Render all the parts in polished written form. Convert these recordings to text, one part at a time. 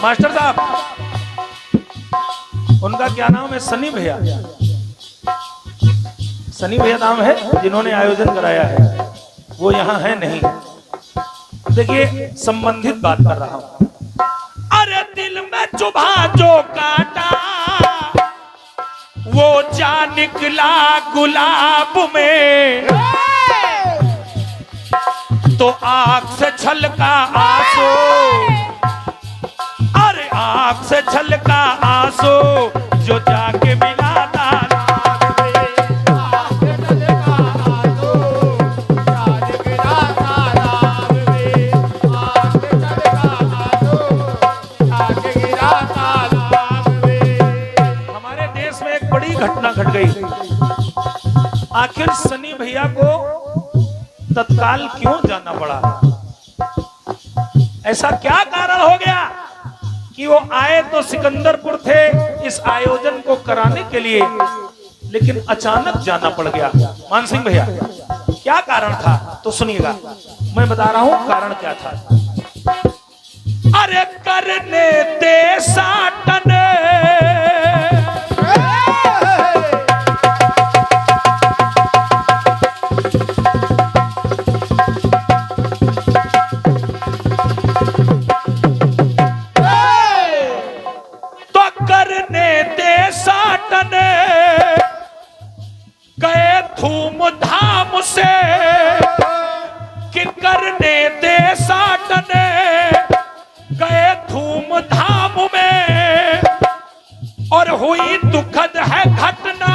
Master साहब, उनका क्या नाम है? सनी भैया। सनी भैया नाम है जिन्होंने आयोजन कराया है, वो यहाँ है नहीं। देखिए संबंधित बात कर रहा हूं। अरे दिल में चुभा जो काटा वो जा निकला गुलाब में, तो आंख से छलका आंसू, अरे आंख से छलका आंसू जो जाके मिला घटना घट गई। आखिर सनी भैया को तत्काल क्यों जाना पड़ा? ऐसा क्या कारण हो गया कि वो आए तो सिकंदरपुर थे इस आयोजन को कराने के लिए, लेकिन अचानक जाना पड़ गया? मान सिंह भैया, क्या कारण था? तो सुनिएगा, मैं बता रहा हूं कारण क्या था। अरे करने दे साटन, गए धूमधाम से कि करने दे साटने, गए धूमधाम में, और हुई दुखद है घटना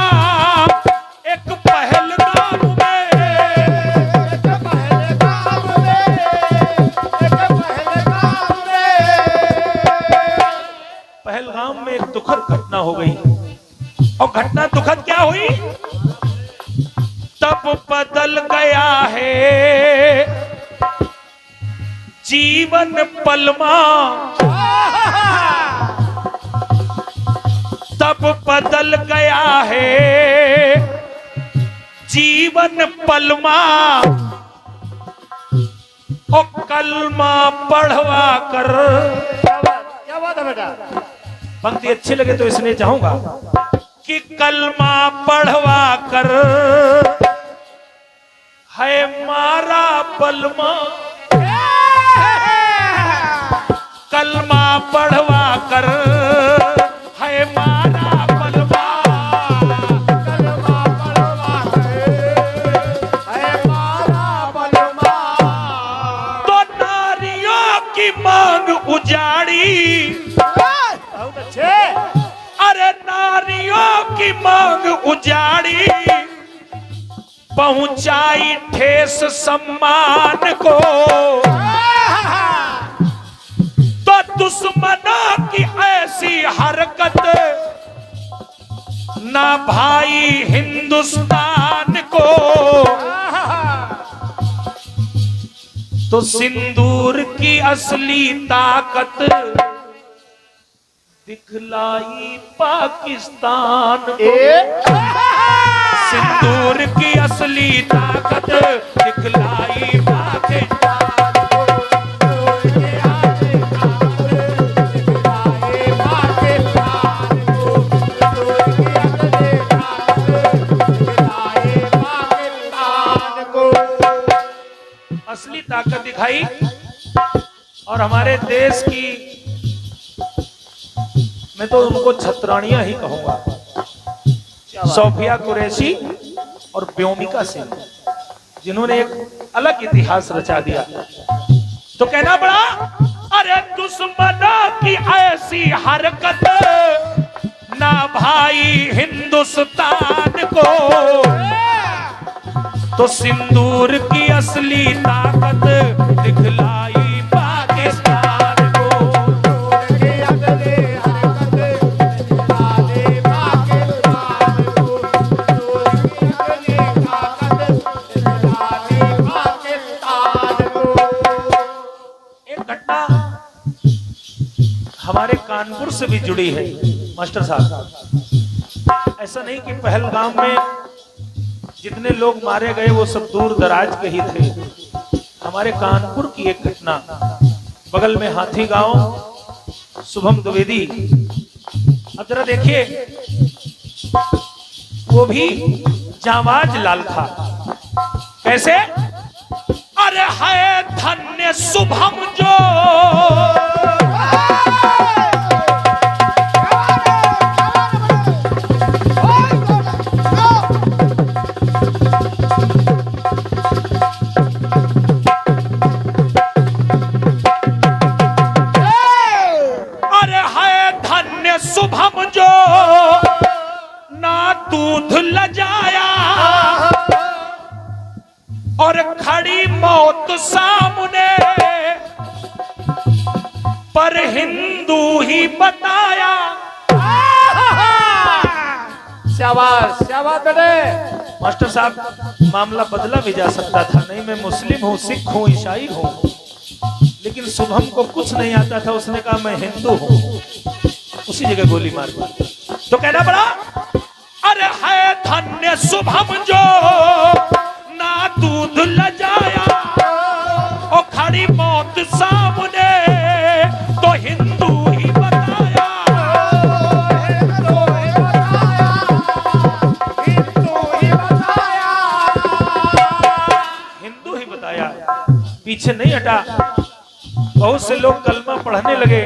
एक पहलगाम में। पहलगाम में एक दुखद घटना हो गई। और घटना दुखद क्या हुई? तब बदल गया है जीवन पलमा, तब बदल गया है जीवन पलमा, ओ कलमा पढ़वा कर। क्या बात है बेटा? पंक्ति अच्छी लगे तो इसलिए चाहूंगा कि कलमा पढ़वा कर है मारा बलमा, कलमा पढ़वा कर है मारा बलमा, कलमा पढ़वा कर है मारा बलमा। तो नारियों की मांग उजाड़ी, बहुत अच्छे। अरे नारियों की मांग उजाड़ी, पहुंचाई ठेस सम्मान को, तो दुश्मनों की ऐसी हरकत ना भाई हिंदुस्तान को। तो सिंदूर की असली ताकत दिखलाई पाकिस्तान को, सिंदूर की असली ताकत दिखलाई पाकिस्तान को, असली ताकत दिखाई। और हमारे देश की, मैं तो उनको छत्राणियां ही कहूंगा, सोफिया कुरैशी और व्योमिका सिंह, जिन्होंने एक अलग इतिहास रचा दिया। तो कहना पड़ा, अरे दुश्मनों की ऐसी हरकत ना भाई हिंदुस्तान को, तो सिंदूर की असली ताकत दिखलाई पाकिस्तान को। हमारे कानपुर से भी जुड़ी है मास्टर साहब। ऐसा नहीं कि पहलगाम में जितने लोग मारे गए वो सब दूर दराज के ही थे। हमारे कानपुर की एक घटना, बगल में हाथी गांव शुभम द्विवेदी। अब जरा देखिए, वो भी जाबाज लाल था। कैसे? अरे है धन्य शुभम जो शुभम जो ना दूध लजाया और खड़ी मौत सामने पर हिंदू ही बताया। शाबाश शाबाश बेटे। मास्टर साहब, मामला बदला भी जा सकता था। नहीं, मैं मुस्लिम हूँ, सिख हूँ, ईसाई हूँ, लेकिन शुभम को कुछ नहीं आता था। उसने कहा मैं हिंदू हूँ, उसी जगह गोली मार दी। तो कहना पड़ा, अरे है धन्य शुभम जो ना दूध लजाया और खड़ी मौत सामने तो हिंदू ही बताया। हिंदू ही बताया, पीछे नहीं हटा। बहुत से लोग कलमा पढ़ने लगे,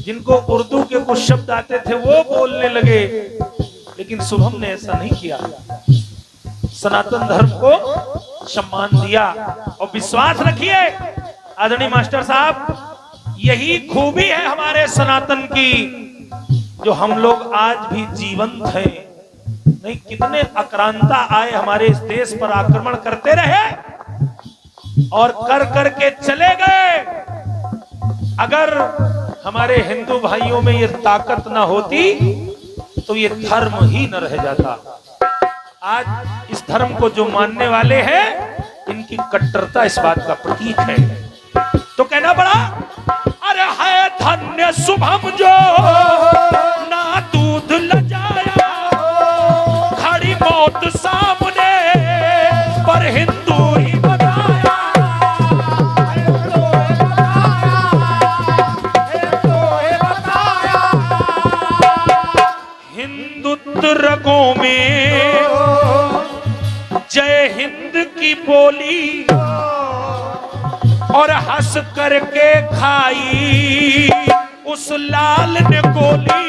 जिनको उर्दू के कुछ शब्द आते थे वो बोलने लगे, लेकिन शुभम ने ऐसा नहीं किया। सनातन धर्म को सम्मान दिया। और विश्वास रखिए आदरणीय मास्टर साहब, यही खूबी है हमारे सनातन की, जो हम लोग आज भी जीवंत हैं। नहीं, कितने आक्रांता आए हमारे इस देश पर, आक्रमण करते रहे और कर करके चले गए। अगर हमारे हिंदू भाइयों में ये ताकत ना होती तो ये धर्म ही न रह जाता। आज इस धर्म को जो मानने वाले हैं, इनकी कट्टरता इस बात का प्रतीक है। तो कहना पड़ा, अरे है धन्य शुभम जो ना दूध लजाया खड़ी मौत सामने पर हिंदू ही बताया। रगों में जय हिंद की बोली और हंस करके खाई उस लाल ने गोली।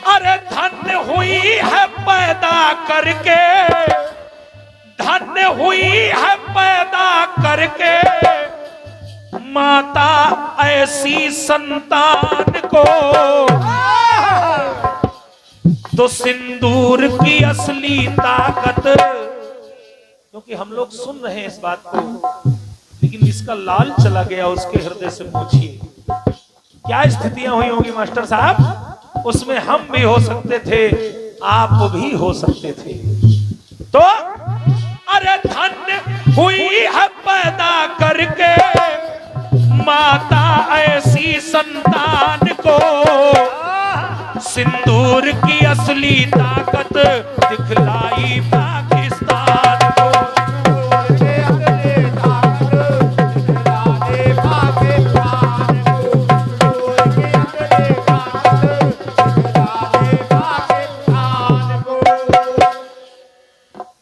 अरे धन्य हुई है पैदा करके, धन्य हुई है पैदा करके माता ऐसी संतान को, तो सिंदूर की असली ताकत। क्योंकि हम लोग सुन रहे हैं इस बात को, लेकिन इसका लाल चला गया उसके हृदय से। पूछिए क्या स्थितियां हुई होंगी मास्टर साहब, उसमें हम भी हो सकते थे, आप भी हो सकते थे। तो अरे धन्य हुई है पैदा करके माता ऐसी संतान को, सिंदूर की असली ताकत दिखलाई पाकिस्तान को।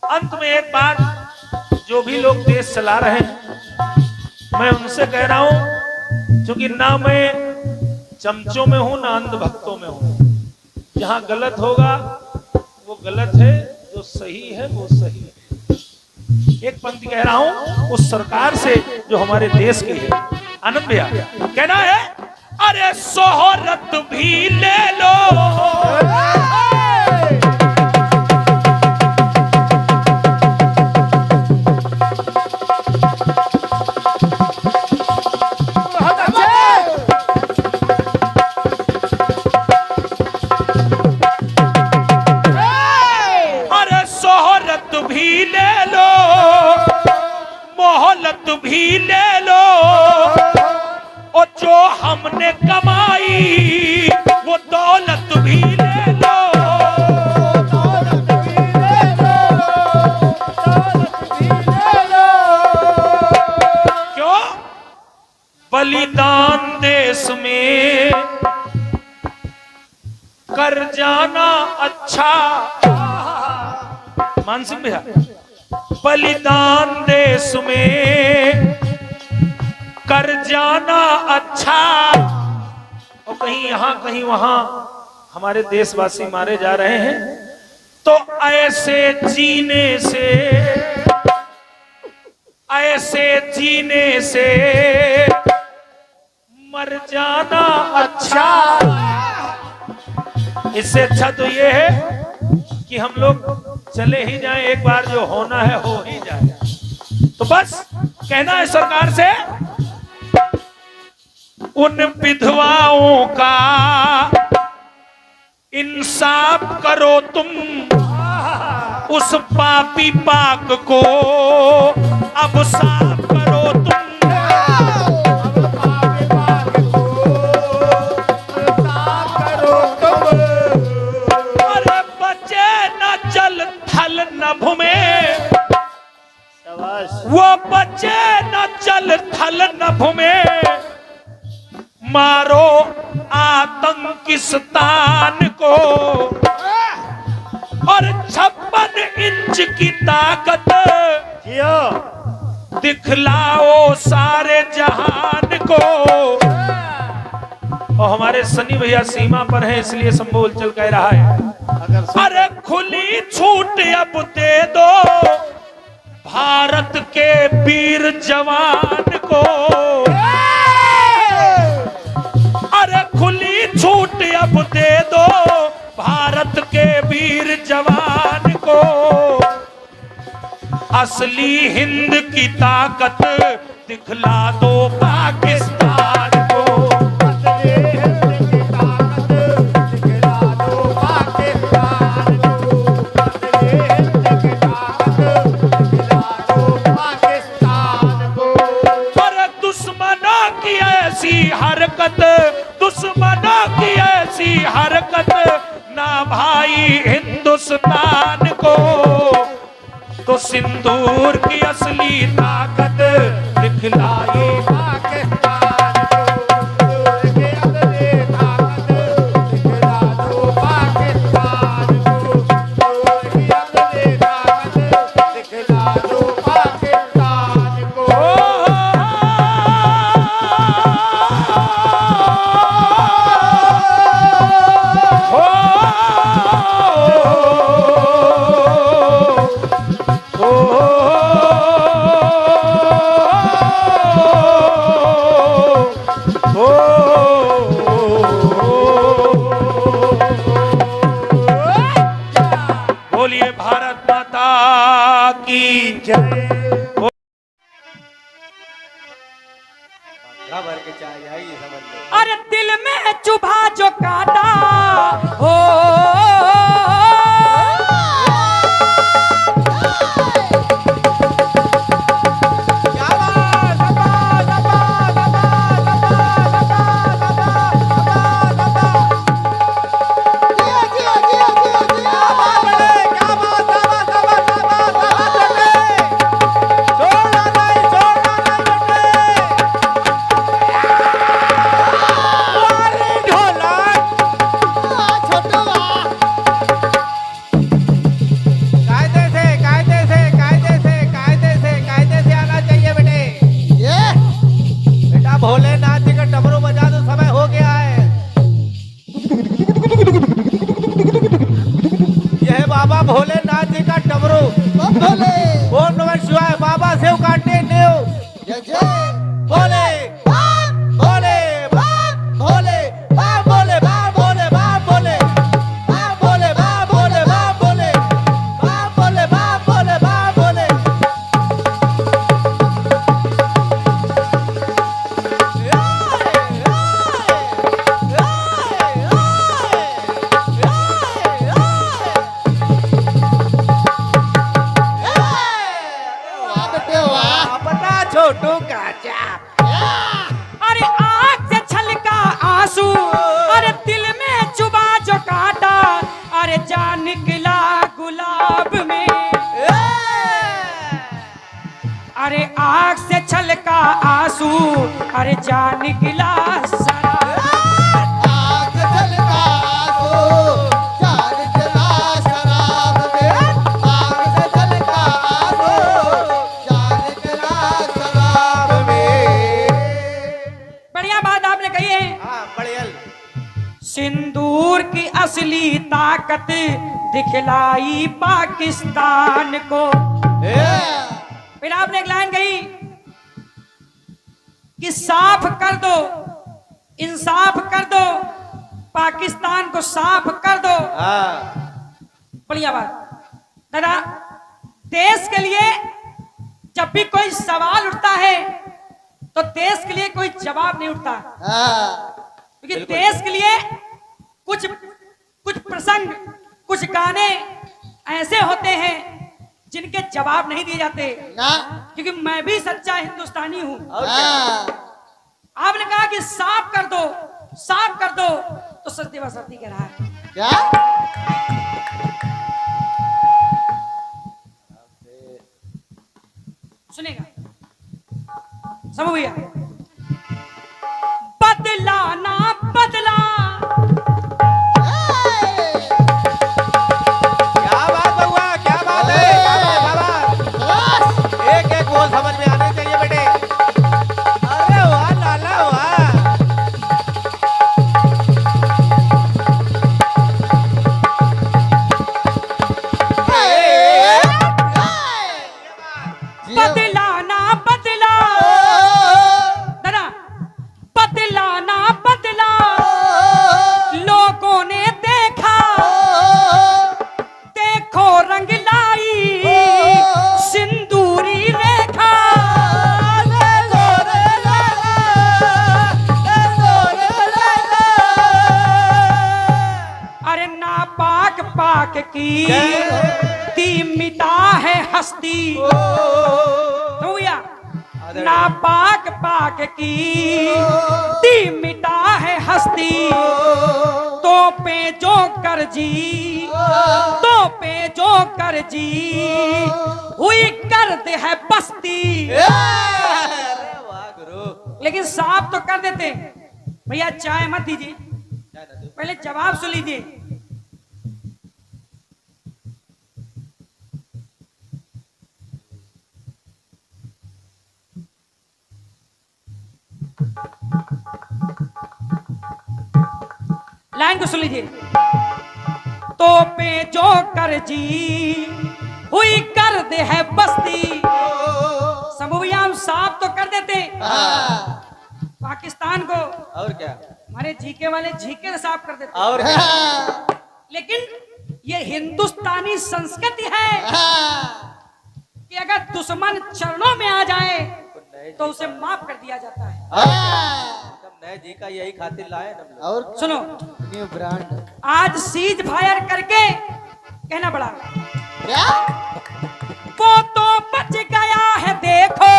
अंत में एक बात, जो भी लोग देश चला रहे हैं, मैं उनसे कह रहा हूं, क्योंकि ना मैं चमचों में हूं ना अंधभक्तों में हूं। जहां गलत होगा वो गलत है, जो सही है वो सही है। एक पंक्ति कह रहा हूं उस सरकार से जो हमारे देश की है। आनंद भैया कहना है, अरे शोहरत भी ले लो, मोहलत भी ले लो, और जो हमने कमाई वो दौलत भी ले लो, दौलत भी ले लो, मानसिंह भैया, बलिदान देश में कर जाना अच्छा, और कहीं यहां कहीं वहां हमारे देशवासी मारे जा रहे हैं, तो ऐसे जीने से मर जाना अच्छा। इससे अच्छा तो ये है कि हम लोग चले ही जाएं, एक बार जो होना है हो ही जाए। तो बस कहना है सरकार से, उन विधवाओं का इंसाफ करो तुम, उस पापी पाक को अब साफ करो तुम। अरे बचे न जल थल नभ में, वो बचे न जल थल नभ में, मारो आतंकिस्तान को, और 56 इंच की ताकत दिखलाओ सारे जहान को। और हमारे सनी भैया सीमा पर हैं, इसलिए संबोल चल कह रहा है, अरे खुली छूट अब दे दो भारत के वीर जवान को, अरे खुली छूट अब दे दो भारत के वीर जवान को। असली हिंद की ताकत दिखला दो पाकिस्तान को, असली हिंद की ताकत दिखला दो पाकिस्तान को, असली हिंद की ताकत दिखला दो पाकिस्तान को। पर दुश्मनों की ऐसी हरकत, दुश्मनों की ऐसी हरकत ना भाई हिंदुस्तान को, तो सिंदूर की असली ताकत दिखलाई पाकिस्तान को, सिंदूर की असली ताकत दिखला दो पाकिस्तान को, सिंदूर की असली ताकत दिखला दो पाकिस्तान को। बोलिए भारत माता की जय। अरे दिल में चुभा जो काटा हो, भोलेनाथ जी का डमरू भोले, ओम नमः शिवाय, बाबा सेव काटने देव, जय जय भोले भोले भोले भोले भोले भोले भोले भोले भोले भोले भोले भोले। छोटू काचा, अरे आँख से छलका आंसू, अरे दिल में चुभा जो काटा, अरे जा निकला गुलाब में, अरे आँख से छलका आंसू, अरे जा निकला शराब, आँख छलका आंसू, जा निकला शराब में, आँख की ताकत दिखलाई पाकिस्तान को। फिर आपने एक लाइन कही कि साफ कर दो, इंसाफ कर दो, पाकिस्तान को साफ कर दो। बढ़िया बात दादा। देश के लिए जब भी कोई सवाल उठता है तो देश के लिए कोई जवाब नहीं उठता, क्योंकि देश के लिए कुछ प्रसंग, कुछ गाने ऐसे होते हैं जिनके जवाब नहीं दिए जाते। क्योंकि मैं भी सच्चा हिंदुस्तानी हूं। आपने कहा कि साफ कर दो, साफ कर दो, तो सचदेवा सती कह रहा है क्या? सुनेगा समझ भैया। बदला ना बदला, क्या बात हुआ, क्या बात है, एक एक बोल समझ में आने चाहिए बेटे। अरे वाह लाला वाह। बदला ना बदला दादा, बदला ना बदला, लोगों ने देखा, देखो रंग लाई सिंदूरी रेखा। अरे नापाक पाक की दी मिटा है हस्ती। तो भैया नापाक पाक की दी मिटा है हस्ती। तो पे जो कर जी, तो पे जो कर जी, हुई कर दे है बस्ती। अरे वाह गुरु। लेकिन साफ तो कर देते। भैया चाय मत दीजिए, पहले जवाब सुन लीजिए। लाइन को सुन लीजिए। तो पे जो कर जी, हुई कर दे है बस्ती। समूह भैया हम साफ तो कर देते पाकिस्तान को, और क्या, हमारे जीके वाले जीके साफ कर देते। और क्या? लेकिन ये हिंदुस्तानी संस्कृति है कि अगर दुश्मन चरणों में आ जाए तो उसे माफ कर दिया जाता है। नए जी का यही खातिर लाए हम लोग। और सुनो, न्यू ब्रांड। आज सीज फायर करके कहना पड़ा क्या? वो तो बच गया है देखो।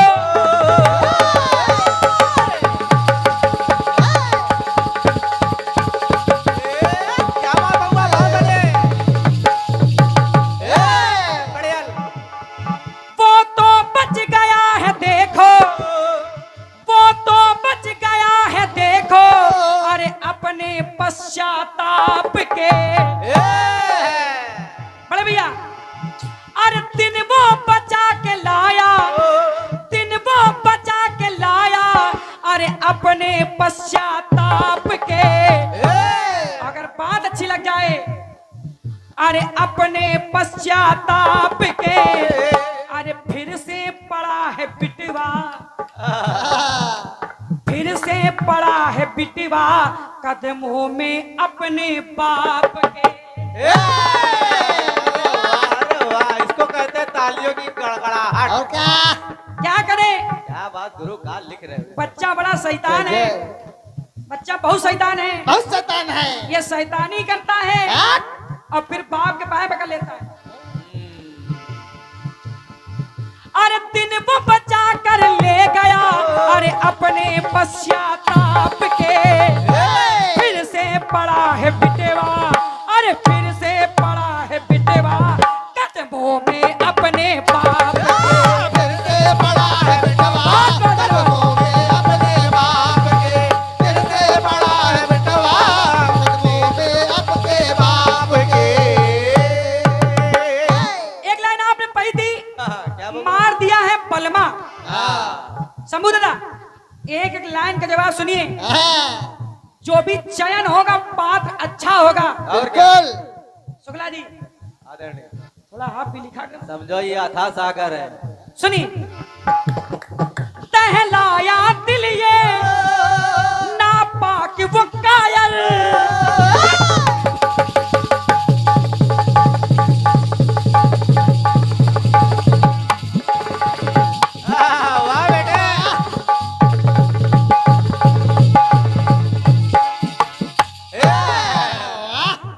क्या बात हुआ, बहुत बढ़िया। बढ़िया। वो तो बच गया है देखो, वो तो बच गया है देखो। अरे अपने पश्चाताप के बड़े भैया। अरे दिन वो बचा के लाया, दिन वो बचा के लाया। अरे अपने पश्चाताप के। अगर बात अच्छी लग जाए, अरे अपने पश्चाताप के। अरे फिर से पड़ा है बिटवा, फिर से पड़ा है बिटवा कदमों में अपने बाप के। अरे वाह, इसको कहते हैं तालियों की गड़गड़ाहट। और क्या करे, क्या बात गुरु, का लिख रहे हो? बच्चा बड़ा शैतान है, बच्चा बहुत शैतान है, बहुत शैतान है। ये शैतानी करता है और फिर बाप के पाए पकड़ लेता है। अरे दिन वो बचा कर ले गया, अरे अपने पश्चाताप के। फिर से पड़ा है बिटेवा, अरे फिर से पड़ा है बिटेवा कदमों में अपने बाप के। फिर से पड़ा है बिटवा कदमों में अपने बाप के। फिर से पड़ा है बिटवा कदमों में अपने बाप के। एक लाइन आपने पढ़ी थी, क्या बोल? मार दिया है बलमा। शंभू दादा एक एक लाइन का जवाब सुनिए। जो भी चयन होगा पात्र अच्छा होगा। और क्या शुक्ला जी आदरणीय थोड़ा आप भी लिखा कर। समझो ये अथाह सागर है। सुनी टहलाया दिल ये नापाक वो कायल, वाह बेटे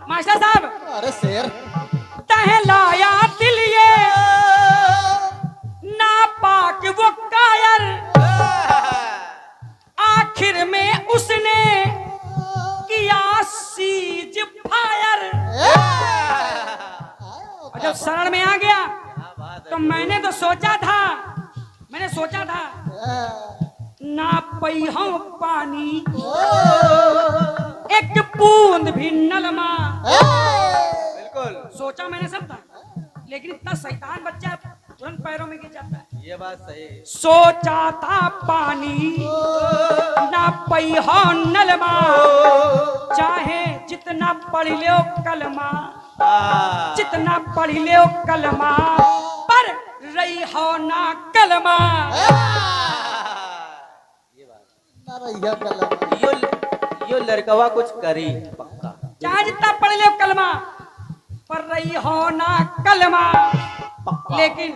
मास्टर साहब अरे शेर टहलाया दिल ये नापाक वो कायल, आखिर में उसने किया सीज फायर। और जब शरण में आ गया तो मैंने सोचा था ना पई हम पानी एक बूंद भी नलमा। बिल्कुल सोचा मैंने सब था, लेकिन इतना शैतान बच्चा तुरंत पैरों में गिर जाता है। ये बात सही है। सोचा था पानी ना पई हो नलमा, चाहे जितना पढ़ लो कलमा, जितना पढ़ लो कलमा, पर रही हो ना कलमा। ये बात ना रहिया कलम यो लड़कवा कुछ करी पक्का। चाहे जितना पढ़ लो कलमा, पर रही हो ना कलमा। लेकिन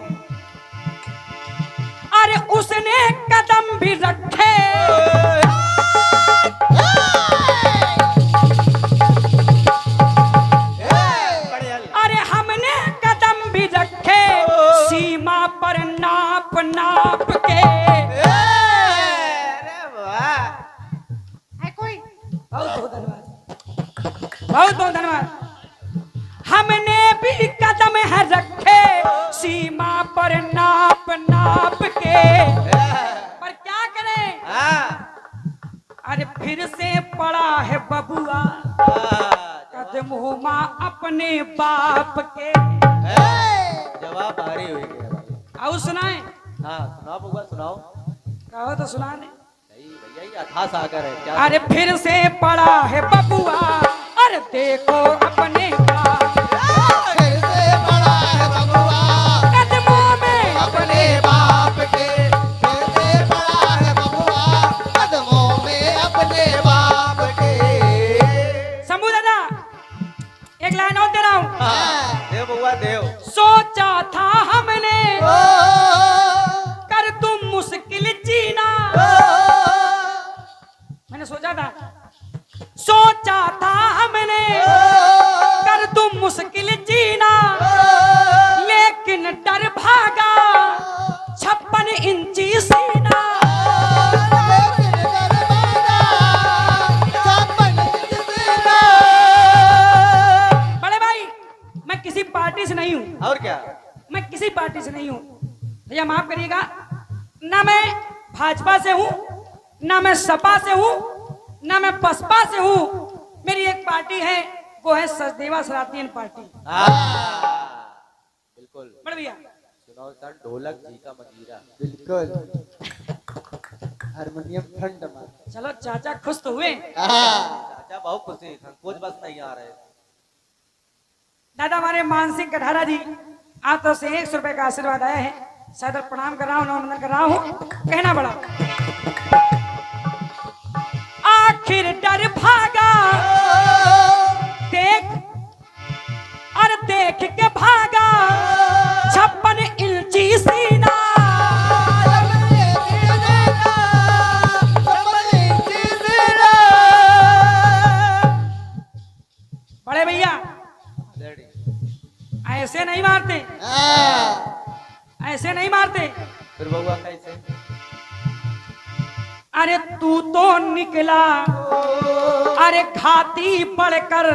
अरे उसने कदम भी रखे, अरे हमने कदम भी रखे सीमा पर नाप नाप के। अरे वाह है कोई? बहुत बहुत धन्यवाद, बहुत बहुत धन्यवाद। हमने भी कदम है रखे सीमा पर नाप नाप के, पर क्या करें अरे फिर से पड़ा है बबुआ कदमों अपने बाप के। जवाब भारी हुई गया। आओ सुनाए, हाँ सुनाओ बउआ सुनाओ। कहो तो सुना दे। नहीं भैया ये अथाह सागर है क्या। अरे फिर से पड़ा है बबुआ, अरे देखो अपने बाप फिर से बड़ा है बबुआ कदमों में अपने बाप के, फिर से बड़ा है बबुआ कदमों में अपने बाप के। शंभू दादा एक लाइन और दे रहा हूँ। देव बउआ देव। सोचा था हमने ओ, कर तुम मुश्किल जीना, मैंने सोचा था हमने कर तुम मुश्किल जीना, लेकिन डर भागा 56 इंची सीना। लेकिन दरवाजा छप्पन इंच सीना। बड़े भाई मैं किसी पार्टी से नहीं हूँ, और क्या। मैं किसी पार्टी से नहीं हूँ भैया, माफ करिएगा। ना मैं भाजपा से हूँ, ना मैं सपा से हूँ, ना मैं बसपा से हूँ। मेरी एक पार्टी है, वो है सचदेवा सनातन पार्टी। बिल्कुल बड़े भैया सुनाओ सर। ढोलक जी का मजीरा। बिल्कुल हारमोनियम ठंड मार। चलो चाचा खुश तो हुए। चाचा बहुत खुशी, संकोच बस नहीं आ रहे। दादा हमारे मानसिक गठारा जी आप तो से 100 रुपए का आशीर्वाद आया है, सदर प्रणाम कर रहा हूँ, नमन कर रहा हूँ। कहना बड़ा आखिर डर भागा देख, और देख के भागा 56 इंची सीना। बड़े भैया ऐसे नहीं मारते, ऐसे नहीं मारते। फिर बउआ कैसे। अरे तू तो निकला अरे घाती बढ़कर,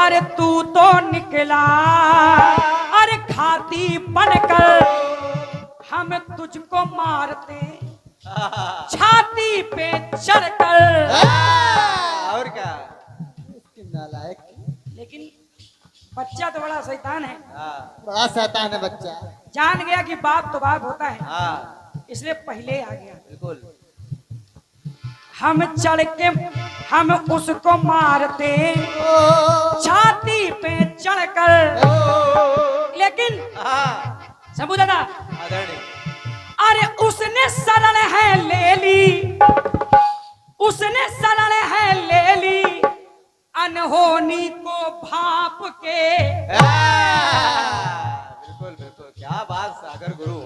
अरे तू तो निकला अरे घाती बनकर, हम तुझको मारते छाती पे चढ़कर। और क्या। नालायक लेकिन बच्चा तो बड़ा शैतान है, बड़ा शैतान है बच्चा। जान गया कि बाप तो बाप होता है, हाँ इसलिए पहले आ गया। बिल्कुल। हम चढ़ के हम उसको मारते छाती पे चढ़कर। लेकिन शंभू दादा, अरे उसने शरण है ले ली, उसने शरण है ले ली अनहोनी को भाप के। बिल्कुल बिल्कुल, क्या बात सागर गुरु।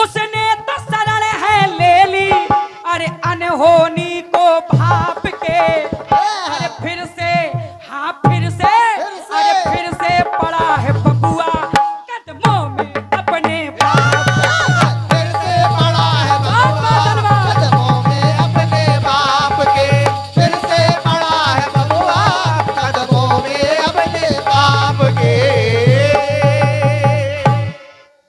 उसने तो शरण है ले ली, अरे अनहोनी को भाप के। अरे फिर से, हाँ फिर से, अरे फिर से पड़ा है बबुआ कदमों में अपने बाप। फिर से पड़ा है बबुआ कदमों में अपने बाप के। फिर से पड़ा है बबुआ कदमों में अपने बाप के।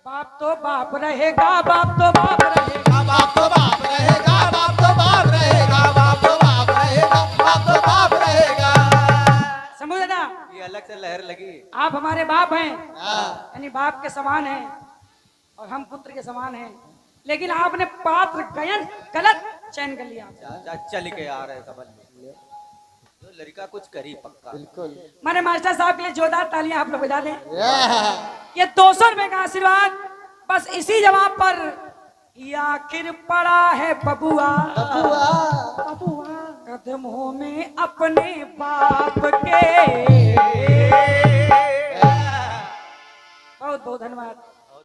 बाप तो बाप रहेगा, बाप तो बाप रहेगा, बाप तो बाप रहेगा, बाप तो बाप रहेगा, बाप तो बाप रहेगा, बाप तो बाप रहेगा। समझ दादा, ये अलग से लहर लगी। आप हमारे बाप हैं, यानी बाप के समान हैं और हम पुत्र के समान हैं। लेकिन आपने पात्र गयन गलत चयन कर लिया। चल के आ रहे समझ में, जो लड़का कुछ करी पक्का। बिल्कुल। माने मास्टर साहब के लिए जोरदार तालियां आप लोग बजा दें। ये 200 रुपए का आशीर्वाद बस इसी जवाब पर। ये आखिर पड़ा है बबुआ कदमों में अपने बाप के। बहुत बहुत धन्यवाद।